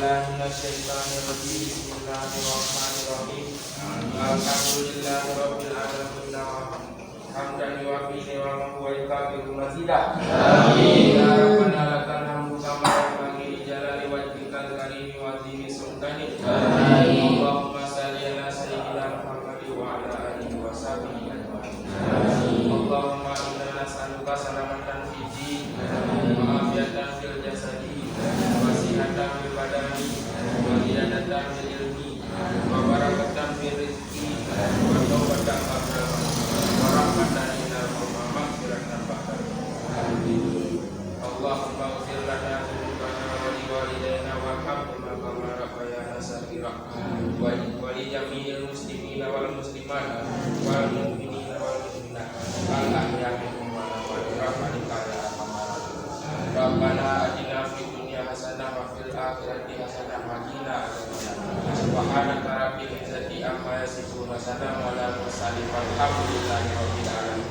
billahi minasyaitonir rajim. Bismillahirrahmanirrahim. Alhamdulillahi rabbil alamin. Hamdan yuwafi ni'amahu wa yukafiru mazidah. Amin. Ya Rabbana lakal hamdu kama yanbaghi li jalali wajhikal karimi wa azimi sultanik. Amin. Allahumma shalli ala sayyidina Muhammad wa ala alihi wa sahbihi ajma'in. Amin. Allahumma inna nas'aluka salamatan fid din wa afiatan fil jasadi wa sihhatan fil badani wa ziyadatan fil ilmi wa barakatan fil rizqi wa tawbatan qabla wa rahmatan ila wa maghfiratan ba'da. Amin. Allahumma ighfir lana dzunubana wa li walidayna warhamhuma kama rabbayana shaghira wa li jami'il muslimina wal muslimat wal mu'minina wal mu'minat al ahya'i minhum wal amwat rahmatika ya arhamar rahimin. Rabbana atina fid dunya hasanah wa fil akhirati hasanah wa qina adzabannar. Subhanaka rabbil izzati amma yasifun wa salamun alal mursalin walhamdulillahi rabbil alamin.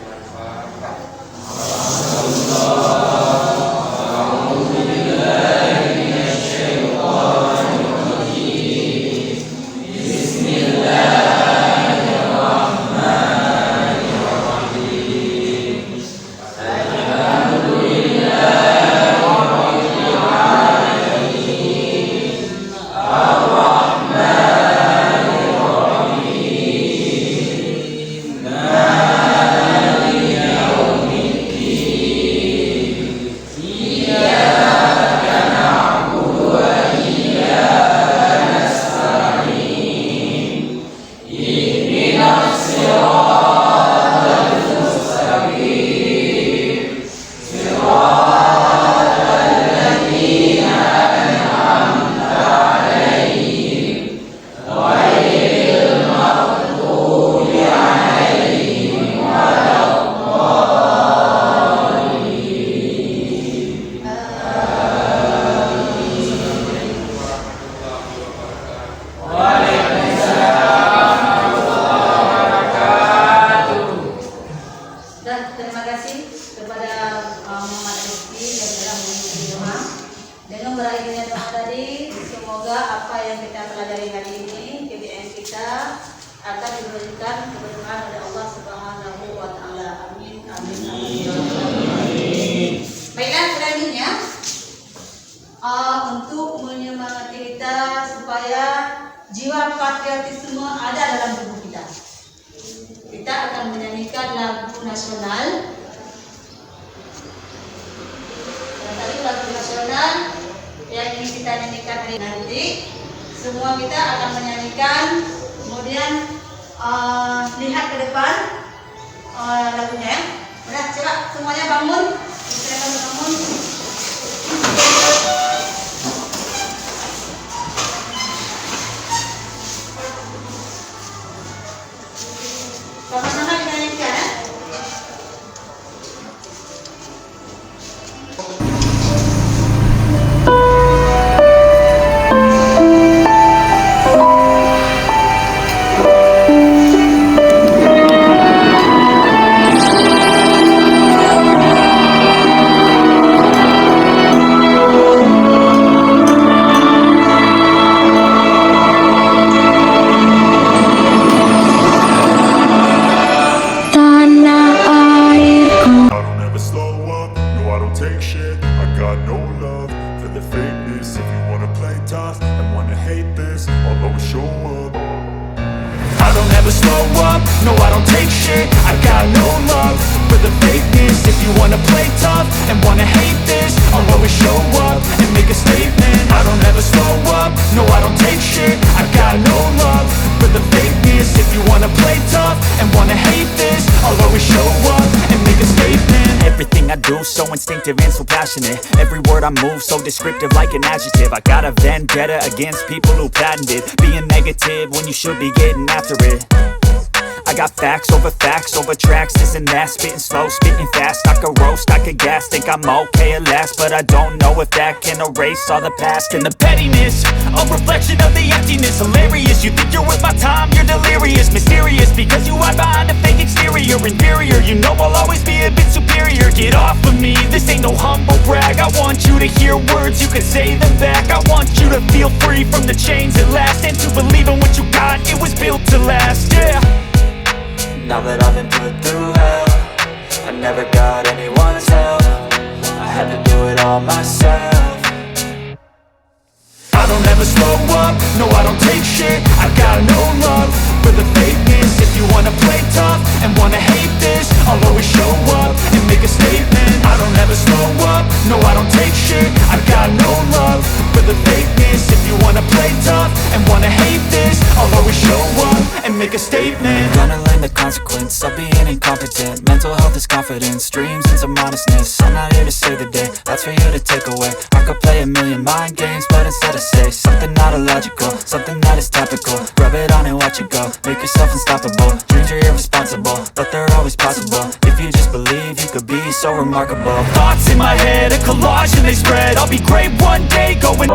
Untuk menyemangati kita supaya jiwa patriotisme ada dalam tubuh kita. Kita akan menyanyikan lagu nasional. Tadi lagu nasional yang ingin kita nyanyikan hari nanti. Semua kita akan menyanyikan. Kemudian lihat ke depan lagunya. Udah, coba semuanya bangun. Silakan bangun. Sama-sama kita nyanyikan ya. No, I don't take shit, I got no love for the fakeness. If you wanna play tough and wanna hate this, I'll always show up and make a statement. I don't ever slow up, no, I don't take shit, I got no love for the fakeness. If you wanna play tough and wanna hate this, I'll always show up and make a statement. Everything I do so instinctive and so passionate. Every word I move so descriptive like an adjective. I got a vendetta against people who patented being negative when you should be getting after it. I got facts over tracks, isn't that spitting slow, spitting fast. I could roast, I could gas, think I'm okay at last, but I don't know if that can erase all the past. And the pettiness, a reflection of the emptiness. Hilarious, you think you're worth my time, you're delirious. Mysterious, because you hide behind a fake exterior. Inferior, you know I'll always be a bit superior. Get off of me, this ain't no humble brag. I want you to hear words, you can say them back. I want you to feel free from the chains at last, and to believe in what you got, it was built to last, yeah. Now that I've been put through hell, I never got anyone's help, I had to do it all myself. I don't ever slow up, no I don't take shit. I got no love for the fakeness. If you wanna play tough and wanna hate this, I'll always show up and make a statement. I don't ever slow up, no I don't take shit. I got no love for the fakeness. If you wanna play tough and wanna hate this, I'll always show up and make a statement. Gonna learn the consequence of being incompetent. Mental health is confidence, dreams and some honestness. I'm not here to save the day, that's for you to take away. I could play a million mind games, but instead I say something not illogical, something that is topical. Rub it on and watch it go, make yourself unstoppable. Dreams are irresponsible, but they're always possible. If you just believe, you could be so remarkable. Thoughts in my head, a collage and they spread. I'll be great one day, going.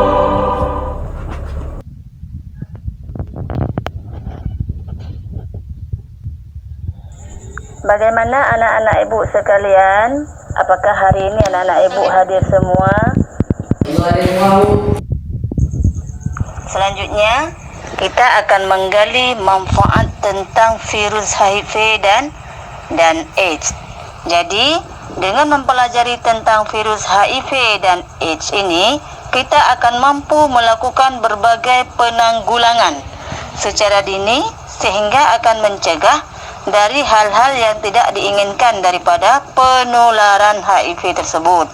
Bagaimana anak-anak ibu sekalian? Apakah hari ini anak-anak ibu hadir semua? Selanjutnya, kita akan menggali manfaat tentang virus HIV dan AIDS. Jadi, dengan mempelajari tentang virus HIV dan AIDS ini, kita akan mampu melakukan berbagai penanggulangan secara dini sehingga akan mencegah dari hal-hal yang tidak diinginkan daripada penularan HIV tersebut.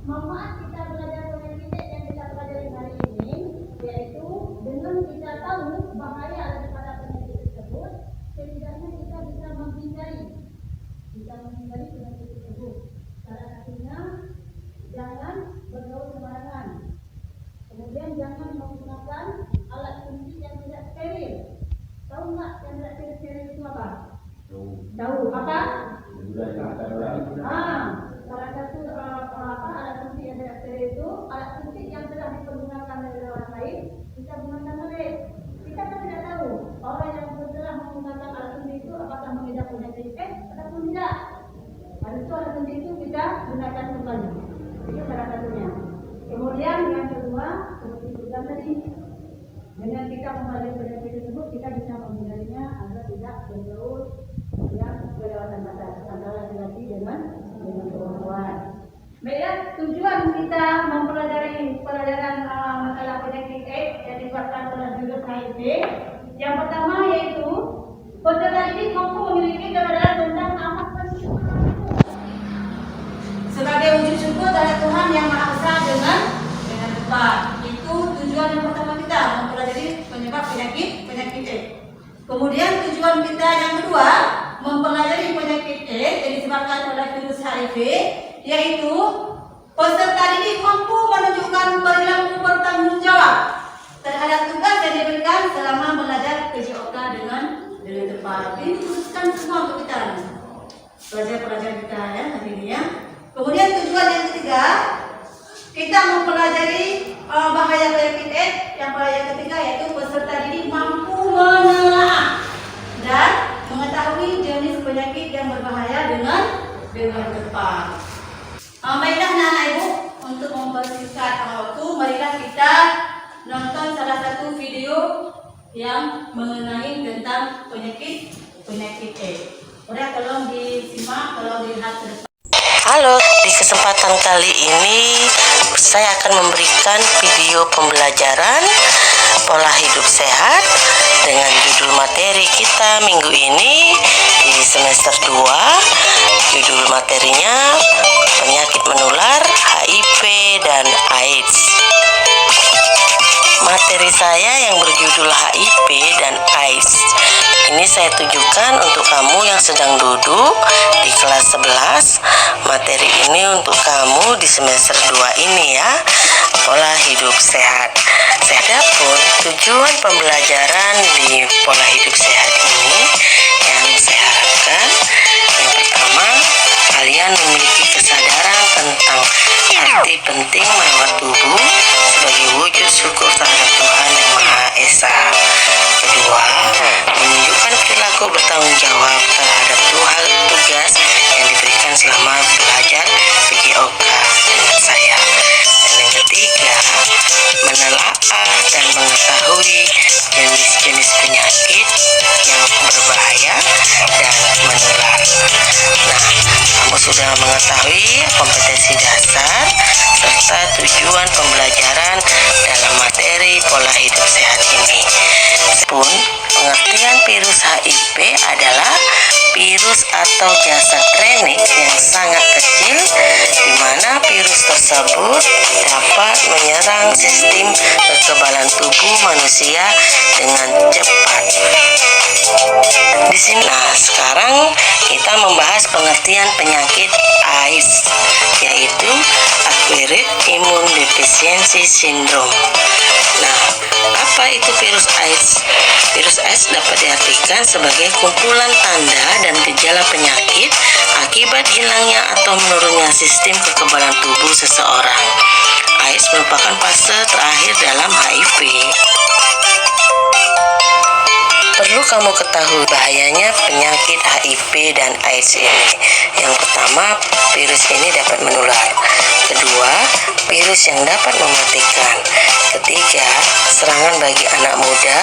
Manfaat kita belajar penyakit yang kita pelajari hari ini, yaitu dengan kita tahu bahaya daripada penyakit tersebut, setidaknya kita bisa menghindari penyakit tersebut. Salah satunya, jangan bergaul sembarangan. Kemudian jangan menggunakan alat suntik yang tidak steril. Tahu nggak yang tidak steril itu apa? Tahu apa? Salah satu alat suntik yang tidak steril itu alat suntik yang telah dipergunakan oleh orang lain, kita gunakan balik. Kita kan tidak tahu orang yang telah menggunakan alat suntik itu apakah mengidap penyakit AIDS ataupun tidak. Habis itu alat suntik itu kita gunakan kembali. Itu salah satunya. Kemudian yang kedua, seperti sudah tadi, dengan kita memahami penyakit tersebut, kita bisa menghindarinya agar tidak bergaul yang kelewatan batas antara laki-laki dengan perempuan. Baiklah, tujuan kita mempelajari pelajaran masalah penyakit AIDS yang disebabkan oleh virus HIV. Yang pertama yaitu peserta didik mampu memiliki kesadaran tentang apa sebagai wujud syukur terhadap Tuhan yang Maha Esa dengan tepat. Itu tujuan yang pertama kita, mempelajari penyebab penyakit AIDS. Kemudian tujuan kita yang kedua, mempelajari penyakit AIDS yang disebabkan oleh virus HIV, yaitu peserta didik mampu menunjukkan perilaku bertanggung jawab terhadap tugas yang diberikan selama belajar PJOK dengan tepat. Ini khususkan semua untuk kita, pelajar-pelajar kita ya hari ini ya. Kemudian tujuan yang ketiga, kita mempelajari bahaya penyakit AIDS. Yang ketiga yaitu peserta didik mampu menelaah dan mengetahui jenis penyakit yang berbahaya dengan tepat. Baiklah anak-anak ibu, untuk mempersingkat waktu, marilah kita nonton salah satu video yang mengenai tentang penyakit AIDS. Udah, tolong disimak, tolong dilihat ke depan. Halo, di kesempatan kali ini saya akan memberikan video pembelajaran pola hidup sehat dengan judul materi kita minggu ini di semester 2. Judul materinya penyakit menular, HIV dan AIDS. Materi saya yang berjudul HIV dan AIDS ini saya tujukan untuk kamu yang sedang duduk di kelas 11. Materi ini untuk kamu di semester 2 ini ya. pola hidup sehat. Adapun tujuan pembelajaran di pola hidup sehat ini yang saya harapkan, yang pertama, kalian memiliki kesadaran tentang arti penting merawat tubuh sebagai wujud syukur terhadap Tuhan Yang Maha Esa. Kedua, menunjukkan perilaku bertanggung jawab terhadap tugas yang diberikan selama belajar PJOK dengan saya. Dan yang ketiga, menelaah dan mengetahui jenis-jenis penyakit yang berbahaya dan menular. Nah, kamu sudah mengetahui kompetensi dasar serta tujuan pembelajaran dalam materi pola hidup sehat ini. Pun, pengertian virus HIV adalah virus atau jasad RNA yang sangat kecil, di mana virus tersebut dapat menyerang sistem kekebalan tubuh manusia dengan cepat. Di sini, sekarang kita membahas pengertian penyakit AIDS, yaitu Acquired Immunodeficiency Syndrome. Nah, apa itu virus AIDS? Virus AIDS dapat diartikan sebagai kumpulan tanda dan gejala penyakit akibat hilangnya atau menurunnya sistem kekebalan tubuh seseorang. AIDS merupakan fase terakhir dalam HIV. Perlu kamu ketahui bahayanya penyakit HIV dan AIDS ini. Yang pertama, virus ini dapat menular. Kedua, virus yang dapat mematikan. Ketiga, serangan bagi anak muda,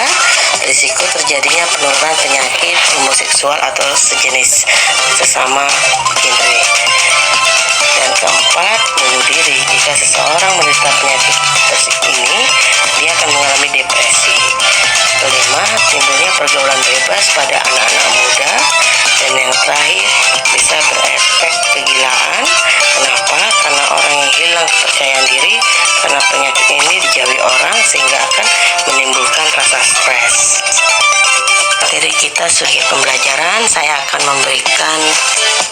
risiko terjadinya penularan penyakit homoseksual atau sejenis sesama genre. Dan keempat, bunuh diri. Jika seseorang menderita penyakit ini, dia akan mengalami depresi. Kelima, timbulnya pergaulan bebas pada anak-anak muda. Dan yang terakhir, bisa berefek kegilaan. Kenapa? Karena orang yang hilang kepercayaan diri karena penyakit ini dijauhi orang, sehingga akan menimbulkan rasa stres. Materi kita sebagai pembelajaran, saya akan memberikan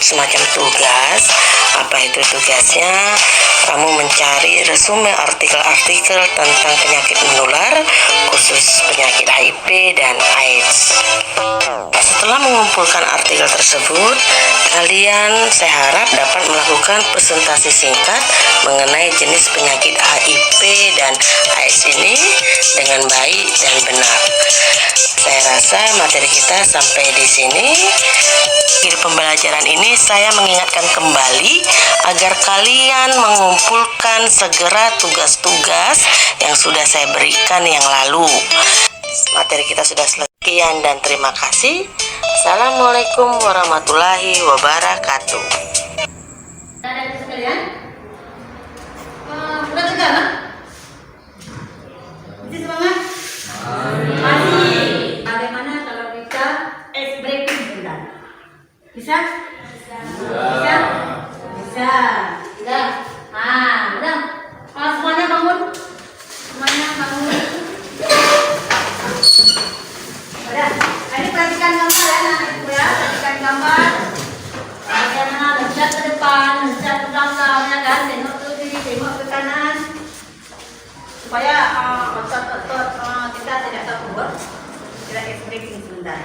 semacam tugas. Apa itu tugasnya? Kamu mencari resume artikel-artikel tentang penyakit menular, khusus penyakit HIV dan AIDS. Setelah mengumpulkan artikel tersebut, saya harap dapat melakukan presentasi singkat mengenai jenis penyakit HIV dan AIDS ini dengan baik dan benar. Saya rasa materi kita sampai di sini. Di pembelajaran ini saya mengingatkan kembali agar kalian mengumpulkan segera tugas-tugas yang sudah saya berikan yang lalu. Materi kita sudah selesai. Sekian dan terima kasih. Assalamualaikum warahmatullahi wabarakatuh. Adik sekalian, udah tegang? Masih semangat? Masih. Bagaimana kalau kita ice breaking sebentar? Bisa? Bisa. Bisa? Bisa. Udah. Udah. Semuanya bangun. Semuanya bangun. Udah. Ini perhatikan gambar ya, anak-anakku ya. Perhatikan gambar. Bagaimana loncat ke depan, loncat ke belakang, ya kan? Tengok ke kiri, tengok ke kanan. Supaya otot-otot kita tidak terpuruk. Kita ice breaking sebentar.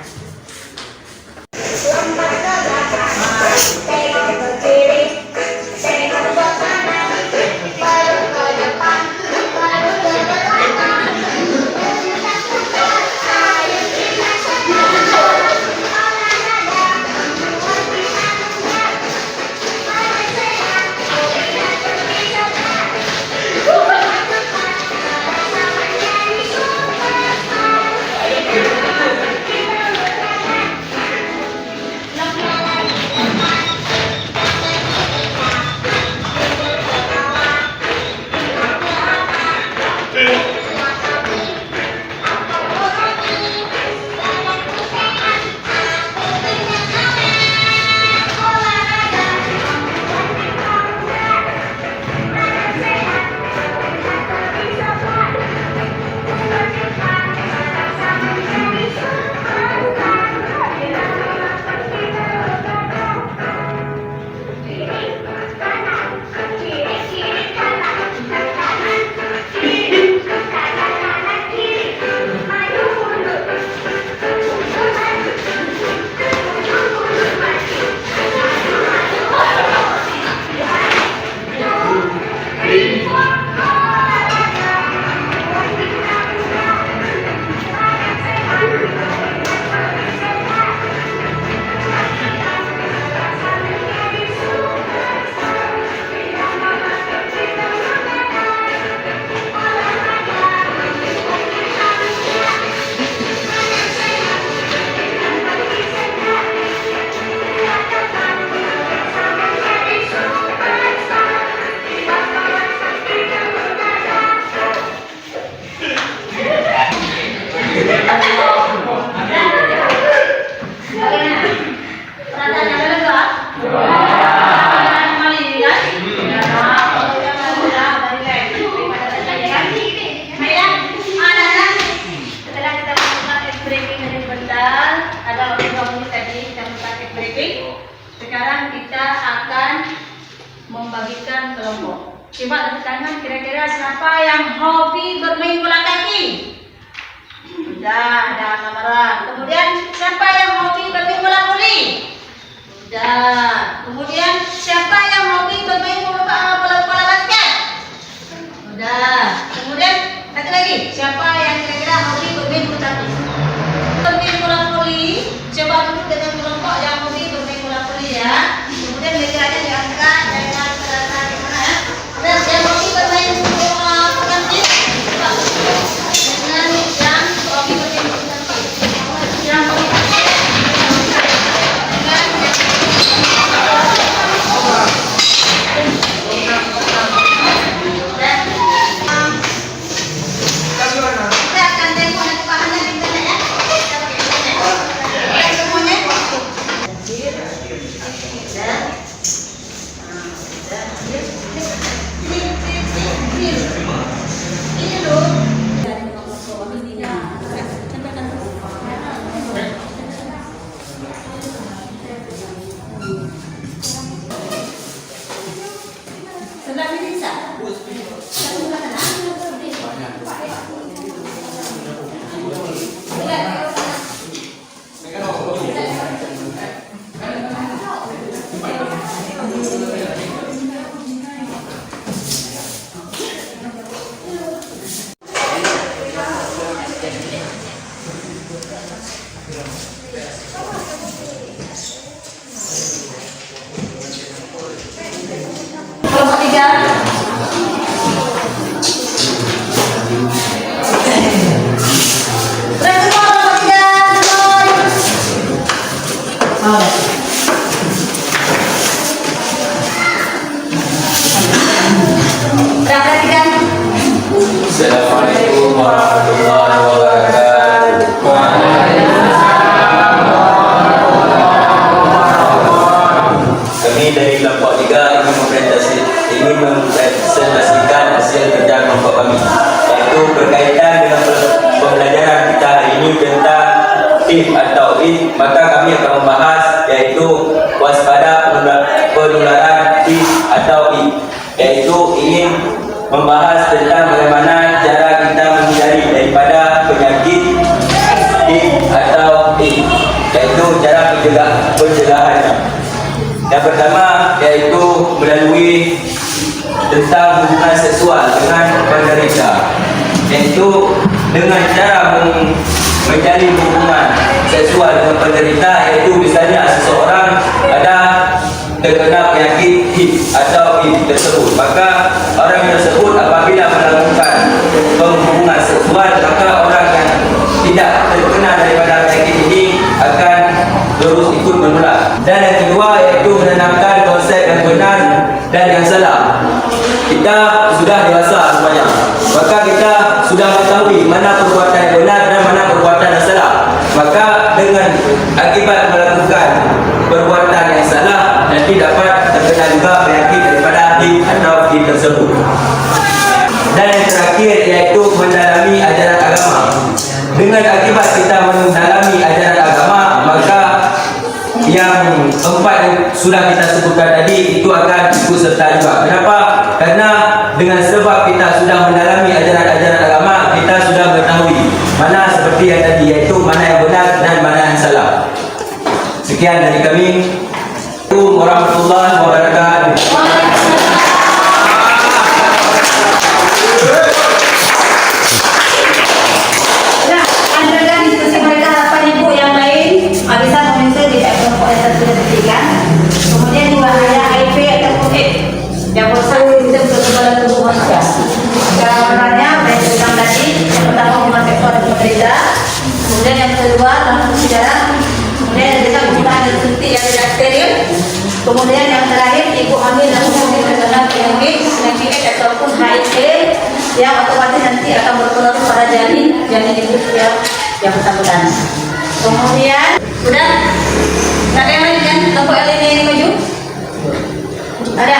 Lompat ke belakang, tengok ke kiri, tengok ke kanan, baru ke depan, baru ke belakang. Ayo kita senang. siapa yang hobi bermain bola kaki? Sudah, ada lamaran. Kemudian siapa yang hobi bermain bola voli? Sudah. Kemudian siapa yang hobi bermain bola basket? Sudah. Kemudian satu lagi, siapa yang kira-kira hobi bermain bulu tangkis? Bermain bola voli, coba duduk dengan kelompok yang hobi bermain bola voli ya. Kemudian meja-nya diangkat dengan terasa gimana ya? Dan yang hobi bermain bola tangkis, coba dengan yang hobi bermain bulu tangkis. Yang hobi kita akan tengok nanti bahannya di internet ya. Lihat semuanya. Ini loh. Sebelah ini bisa. Sebelah kanan. Kelompok 3. Assalamualaikum warahmatullahi wabarakatuh. Kami dari kelompok 3 ingin mempresentasikan hasil kerja kelompok kami, yaitu berkaitan dengan pembelajaran kita hari ini tentang TIP atau IT. Maka kami akan membahas yaitu waspada penularan TIP atau IT, yaitu ingin membahas tentang bagaimana cara kita menghindari daripada penyakit TIP atau IT, yaitu cara pencegahannya. Yang pertama yaitu melalui tentang hubungan seksual dengan penderita, yaitu dengan cara menjalin hubungan seksual dengan penderita, yaitu misalnya seseorang ada terkena penyakit HIV atau AIDS tersebut, maka orang tersebut apabila melakukan hubungan seksual, maka orang yang tidak terkena daripada penyakit ini akan terus ikut menular. Dan yang kedua yaitu menanamkan konsep yang benar dan yang salah. Kita sudah dewasa semuanya, maka kita sudah mengetahui mana perbuatan yang benar dan mana perbuatan yang salah. Maka dengan akibat melakukan perbuatan yang salah, nanti dapat terkena juga penyakit daripada HIV atau AIDS tersebut. Dan yang terakhir yaitu mendalami ajaran agama. Dengan akibat kita mendalami ajaran agama, maka yang 4 yang sudah kita sebutkan tadi itu akan ikut serta juga. Kenapa? Karena dengan sebab kita sudah mendalami ajaran-ajaran agama, kita sudah mengetahui mana seperti yang tadi, yaitu mana yang benar dan mana yang salah. Sekian dari kami. Assalamualaikum warahmatullahi wabarakatuh. Nah, lanjutkan diskusi mereka. Harapan ibu yang lain bisa menyusul di kelompok yang sudah diberikan. Kemudian juga ada HIV atau COVID yang merusak sistem kekebalan tubuh manusia. Gambarannya berdasarkan tadi, yang pertama hubungan seksual dengan penderita, kemudian yang kedua langsung sejarah, kemudian yang ketiga penggunaan dan suntik yang tidak steril, kemudian yang terakhir ibu hamil dan mungkin terkena penyakit ataupun HIV yang otomatis nanti akan berpengaruh pada janin hidup yang bersangkutan. Kemudian sudah ada yang lain kan? Kelompok yang lain yang maju? Ada?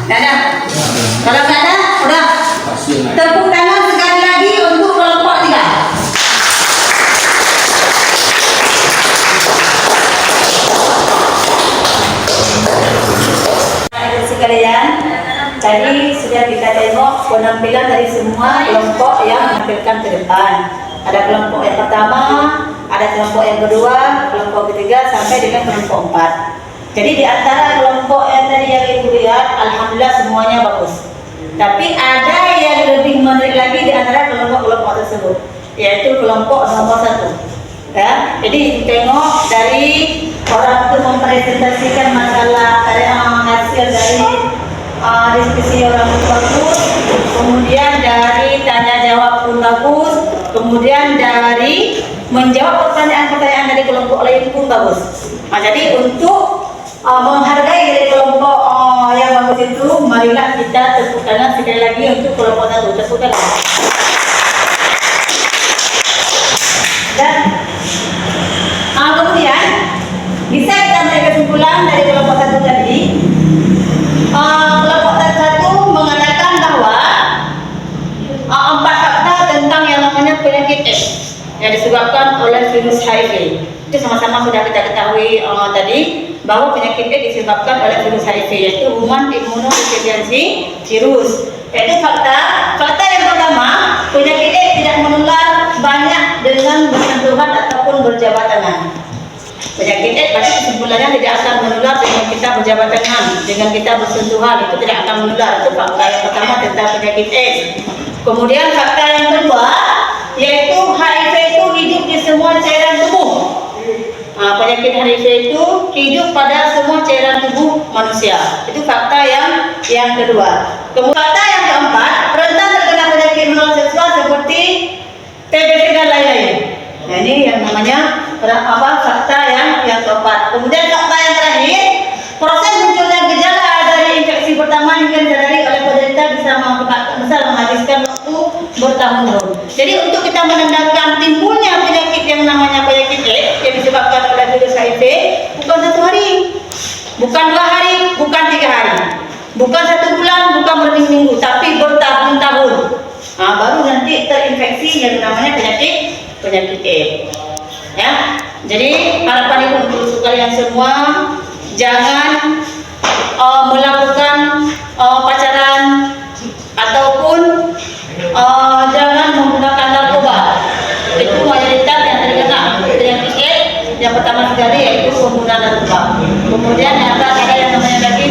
Tidak ada? Kalau tidak ada, sudah. Tepuk tangan sekali lagi untuk kelompok 3. Sekalian, tadi tadi sudah kita tengok penampilan dari semua kelompok yang menampilkan ke depan. Ada kelompok yang pertama, ada kelompok yang kedua, kelompok ketiga sampai dengan kelompok 4. Jadi di antara kelompok yang tadi yang ibu lihat, alhamdulillah semuanya bagus. Tapi ada yang lebih menarik lagi di antara kelompok-kelompok tersebut, yaitu kelompok nomor 1. Ya, jadi tengok dari orang itu mempresentasikan masalah dari hasil dari diskusi orang itu bagus, kemudian dari tanya jawab pun bagus, kemudian dari menjawab pertanyaan-pertanyaan dari kelompok lain pun bagus. Nah, jadi untuk menghargai dari kelompok yang bagus itu, marilah kita tepuk tangan sekali lagi untuk kelompok 1. Tepuk tangan. Dan kemudian bisa kita ambil kesimpulan dari kelompok 1 tadi. Kelompok 1 mengatakan bahwa 4 fakta tentang yang namanya penyakit AIDS yang disebabkan oleh virus HIV. Itu sama-sama sudah kita ketahui tadi bahwa penyakit AIDS disebabkan oleh virus HIV, yaitu Human Immunodeficiency Virus. Yaitu fakta yang pertama, penyakit AIDS tidak menular banyak dengan bersentuhan ataupun berjabat tangan. Penyakit AIDS pasti kesimpulannya tidak akan menular dengan kita berjabat tangan, dengan kita bersentuhan, itu tidak akan menular. Itu fakta yang pertama tentang penyakit AIDS. Kemudian fakta yang kedua, yaitu HIV itu hidup di semua cairan tubuh. Penyakit HIV itu hidup pada semua cairan tubuh manusia. Itu fakta yang kedua. Kemudian fakta yang keempat, rentan terkena penyakit menular seksual seperti TBC dan lain-lain. Nah, ini yang namanya fakta yang keempat. Kemudian fakta yang terakhir, proses munculnya gejala dari infeksi pertama yang disadari oleh penderita bisa menghabiskan waktu bertahun-tahun. Jadi untuk kita menandakan timbulnya penyakit yang namanya penyakit AIDS yang disebabkan oleh virus HIV, bukan 1 hari, bukan 2 hari, bukan 3 hari, bukan 1 bulan, bukan berminggu-minggu, tapi bertahun-tahun. Baru nanti terinfeksi yang namanya penyakit AIDS. Ya, jadi harapan ibu untuk kalian semua jangan melakukan pacaran ataupun jangan menggunakan narkoba. Itu mayoritas yang terkena penyakit AIDS. Yang pertama sekali yaitu penggunaan narkoba. Kemudian ada yang namanya lagi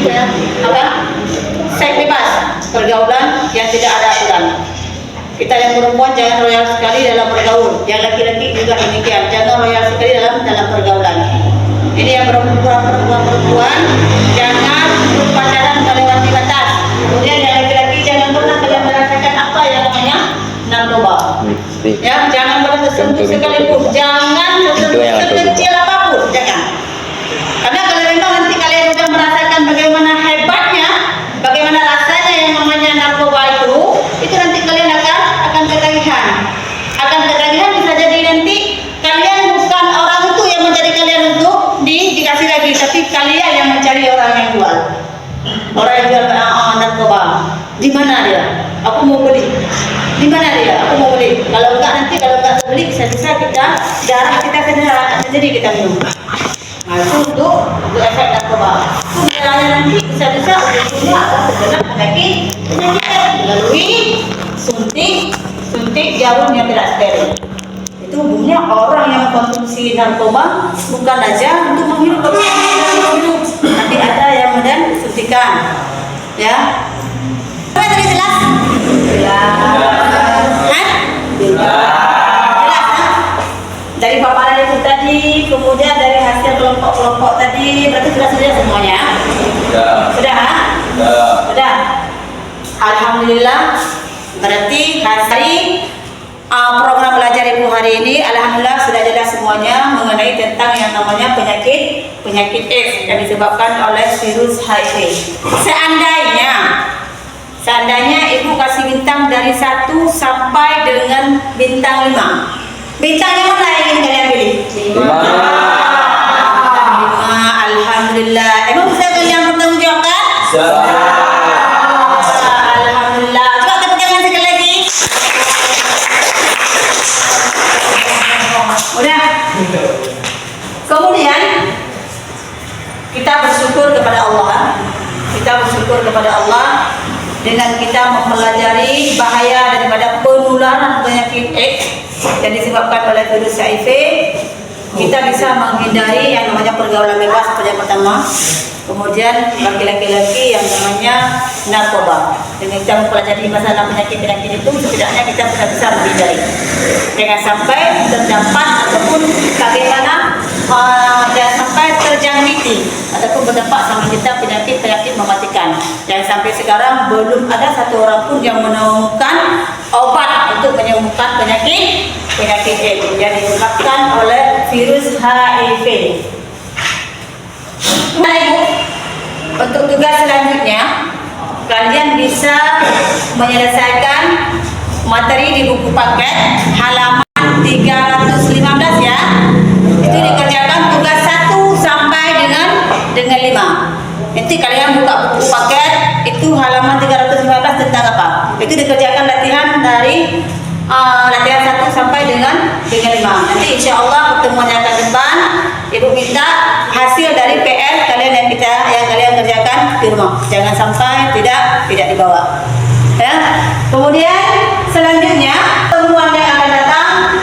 seks bebas, pergaulan yang tidak ada aturan. Kita yang perempuan jangan royal sekali dalam bergaul. Yang laki-laki juga demikian, jangan royal sekali dalam pergaulan. Ini yang perempuan jangan berpacaran melewati batas. Kemudian yang laki-laki jangan pernah kalian merasakan apa yang namanya narkoba. Ya, jangan pernah tersentuh sekalipun. Jangan tersentuh sekecil apapun, jangan. Karena kalau memang nanti kalian sudah merasakan bagaimana hebatnya, bagaimana rasanya yang namanya narkoba itu nanti kalian akan ketagihan. Bisa jadi nanti kalian bukan orang itu yang mencari kalian untuk dikasih lagi, tapi kalian yang mencari orang yang jual. Orang yang jual narkoba. Di mana dia? Aku mau beli. Di mana dia? Aku mau beli. Kalau enggak beli bisa-bisa darah kita sendiri kita minum. Nah, itu untuk efek narkoba. Itu jalannya nanti bisa-bisa ujung-ujungnya akan terkena penyakit melalui suntik jarum yang tidak steril. Itu umumnya orang yang konsumsi narkoba bukan aja untuk menghirup, nanti ada yang kemudian suntikan. Ya. Apa tadi jelas? Jelas. Dari paparan itu tadi, kemudian dari hasil kelompok-kelompok tadi, berarti sudah semuanya? Sudah. Alhamdulillah. Berarti hari program belajar ibu hari ini alhamdulillah sudah jelas semuanya mengenai tentang yang namanya penyakit AIDS yang disebabkan oleh virus HIV. Seandainya ibu kasih bintang dari 1 sampai dengan bintang 5. Bintangnya mana yang ingin kalian pilih? 5. Alhamdulillah. Emang bisa kalian bertanggung jawabkan? Alhamdulillah. Coba tepuk tangan sekali lagi. Udah. Kemudian kita bersyukur kepada Allah dengan dengan kita mempelajari bahaya daripada penularan penyakit AIDS yang disebabkan oleh virus HIV, kita bisa menghindari yang namanya pergaulan bebas yang pertama. Kemudian bagi laki-laki yang namanya narkoba. Dengan kita mempelajari masalah penyakit-penyakit itu, setidaknya kita sudah bisa menghindari. Jangan sampai terdapat ataupun bagaimana jangan sampai terjangkiti ataupun berdampak sama kita penyakit-penyakit mematikan. Jangan sampai sekarang belum ada satu orang pun yang menemukan obat untuk menyembuhkan penyakit AIDS yang disebabkan oleh virus HIV. Nah, Ibu, untuk tugas selanjutnya kalian bisa menyelesaikan materi di buku paket halaman 315 ya. Itu dikerjakan tugas 1 sampai dengan 5. Nanti kalian buka buku paket itu halaman 315 tentang apa? Itu dikerjakan latihan dari latihan 1 sampai dengan 5. Nanti insya Allah pertemuan yang akan depan Ibu minta hasil dari PR kalian yang kalian kerjakan di rumah. Jangan sampai tidak dibawa. Ya. Kemudian selanjutnya pertemuan yang akan datang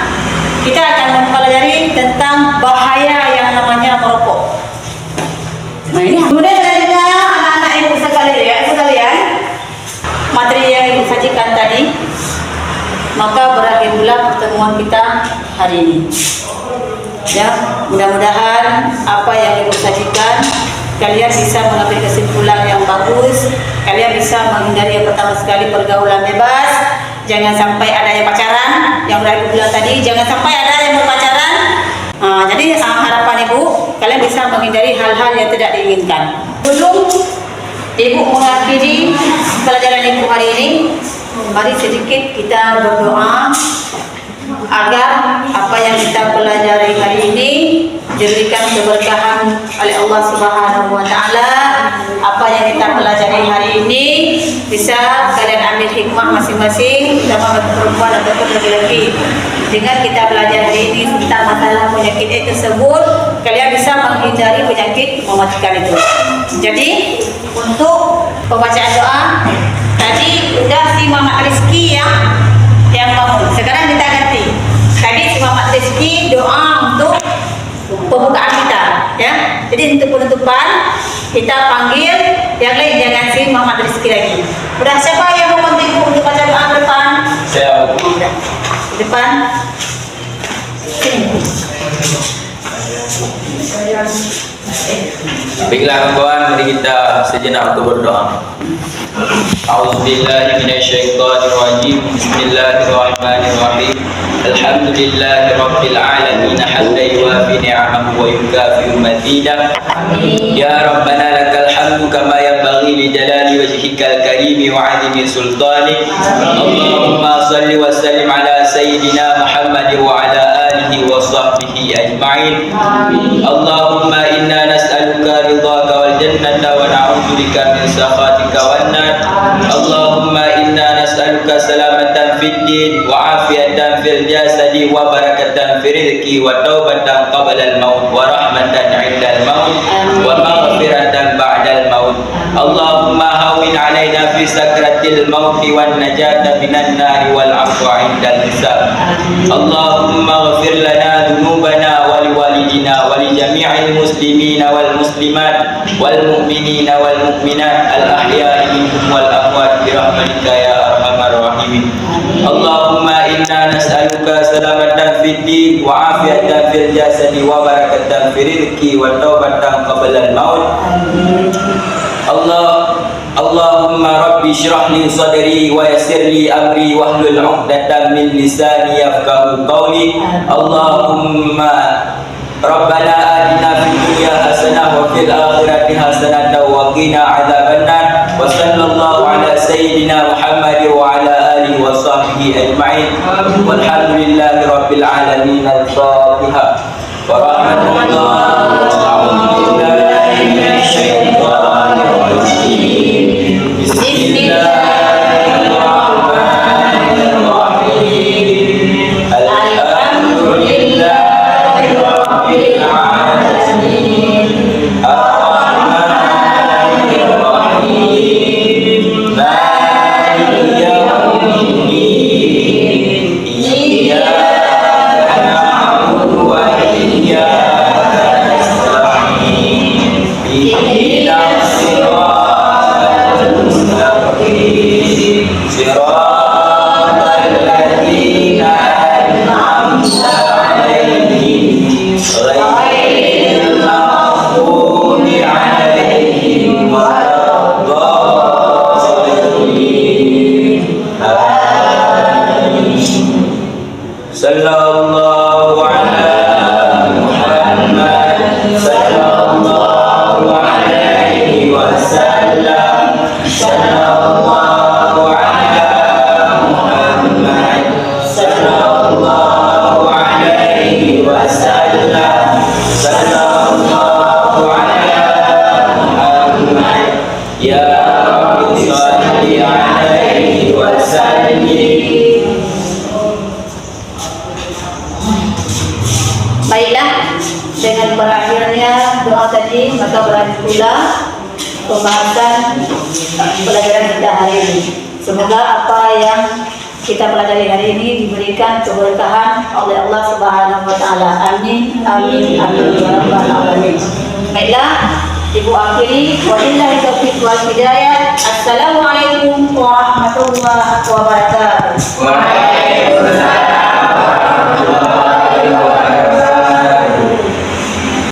kita akan mempelajari tentang bahaya yang namanya merokok. Nah ini. Kemudian selanjutnya anak-anak ibu sekalian, materi yang ibu sajikan tadi, maka berakhirlah pertemuan kita hari ini. Ya, mudah-mudahan apa yang ibu sajikan kalian bisa mengambil kesimpulan yang bagus. Kalian bisa menghindari yang pertama sekali pergaulan bebas. Jangan sampai ada yang pacaran, yang udah ibu bilang tadi. Jangan sampai ada yang berpacaran. Jadi harapan ibu kalian bisa menghindari hal-hal yang tidak diinginkan. Belum ibu mengakhiri pelajaran ibu hari ini, mari sedikit kita berdoa agar apa yang kita pelajari hari ini diberikan keberkahan oleh Allah Subhanahu wa taala. Apa yang kita pelajari hari ini bisa kalian ambil hikmah masing-masing, terutama bagi perempuan ataupun laki-laki. Dengan kita belajar hari ini tentang masalah penyakit AIDS tersebut, kalian bisa menghindari penyakit mematikan itu. Jadi untuk pembacaan doa tadi udah si Mama Rizky yang bangun. Sekarang kita ganti. Tadi si Mama Rizky doa untuk pembukaan kita, ya. Jadi untuk penutupan kita panggil yang lain, jangan si Mama Rizky lagi. Udah, siapa yang mau bantu untuk baca doa depan? Saya Depan. Sini. Baiklah kawan, mari kita sejenak untuk berdoa. A'udzubillahi minasyaitonirrajim. Bismillahirrahmanirrahim. Alhamdulillahi rabbil alamin hamdan yuwafi ni'amahu wa yukafi'u mazidah. Ya Rabbana lakal hamdu kama yanbaghi li jalali wajhikal karim wa 'azimi sultanik. Allahumma shalli wa sallim ala sayyidina Muhammad wa ala alihi wa sahbihi ajma'in. Allahumma inna nas'aluka ridhaka wal jannata wa na'udzu bika min sakhatika wan nar. Allahumma inna nas'aluka salamatan fid din wa afiyatan fil jasadi wa barakatan fil rizqi wa taubatan qabla al maut wa rahmatan 'inda al maut wa maghfiratan ba'da al maut. Allahumma hawwin 'alaina fi sakratil maut wan najata minan nar wal 'afwa 'inda al hisab. Allahumma ighfir lana dhunubana wa liwalidina wa li jami'il muslimina wal muslimat wal mu'minina wal mu'minat al ahya'i minhum wal amwat bi rahmatika ya arhamar rahimin. Allahumma inna nas'aluka salamatan fid din wa afiyatan fil jasadi wa barakatan fil rizqi wa taubatan qabla al maut. Allahumma rabbi shrah li sadri wa yassir li amri wahlul 'uqdatam min lisani yafqahu qawli. Allahumma Rabbana atina fid dunya hasanah wa fil akhirati hasanah wa qina adzabannar. Wa sallallahu ala sayyidina Muhammad wa ala alihi wa sahbihi ajma'in. Walhamdulillahi rabbil alamin. Al-Fatihah. Wa rahmatullahi wa a'udzubillahi minasyaitonir rajim. Bismillahirrahmanirrahim. Alhamdulillahi rabbil alamin. Ar-Rahmanir Rahim. Maliki مالك يوم الدين إياك نعبد وإياك نستعين اهدنا الصراط المستقيم صراط الذين أنعمت عليهم غير المغضوب عليهم ولا الضالين آمين صلى الله على محمد صلى الله عليه وسلم صلى الله على محمد صلى الله عليه وسلم صلى الله على محمد يا رب صل عليه وسلم. Baiklah, dengan berakhirnya doa tadi, maka berakhir pula pembahasan pelajaran kita hari ini. Semoga apa yang kita pelajari hari ini diberikan keberkahan oleh Allah Subhanahu wa taala. Amin amin amin ya rabbal alamin. Baiklah, Ibu akhiri, wabillahi taufiq wal hidayah. Assalamualaikum warahmatullahi wabarakatuh.